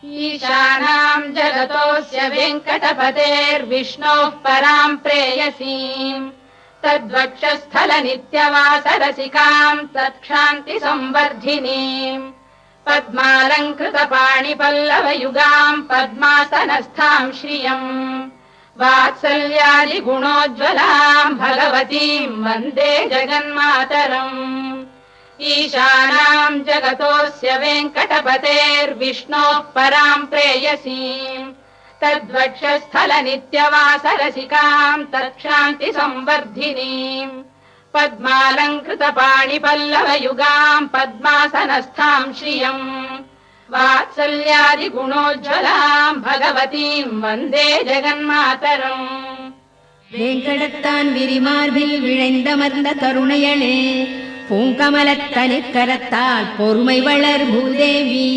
ईशानाम् जगतोऽस्य वेङ्कटपतेर्विष्णोः पराम् प्रेयसीम् तद्वक्षस्थलनित्यवासरसिकाम् तत्क्षान्तिसंवर्धिनीम् पद्मालङ्कृतपाणिपल्लवयुगाम् पद्मासनस्थाम् श्रियम् वात्सल्यादिगुणोज्ज्वलाम् भगवतीम् वन्दे जगन्मातरम् ईशानाम् जगतोऽस्य वेङ्कटपतेर्विष्णोः पराम् प्रेयसीम् तद्वक्षस्थलनित्यवासरसिकाम् तत्क्षान्तिसंवर्धिनीम् पद्मालङ्कृतपाणिपल्लवयुगाम् पद्मासनस्थाम् श्रियम् वात्सल्यादिगुणोज्ज्वलाम् भगवतीम् वन्दे जगन्मातरम् வேங்கடத்தான் விரிமார்பில் விழைந்தமர்ந்த கருணையளே பூங்கமலத்தனிக்கரத்தால் பொறுமை வளர் பூதேவி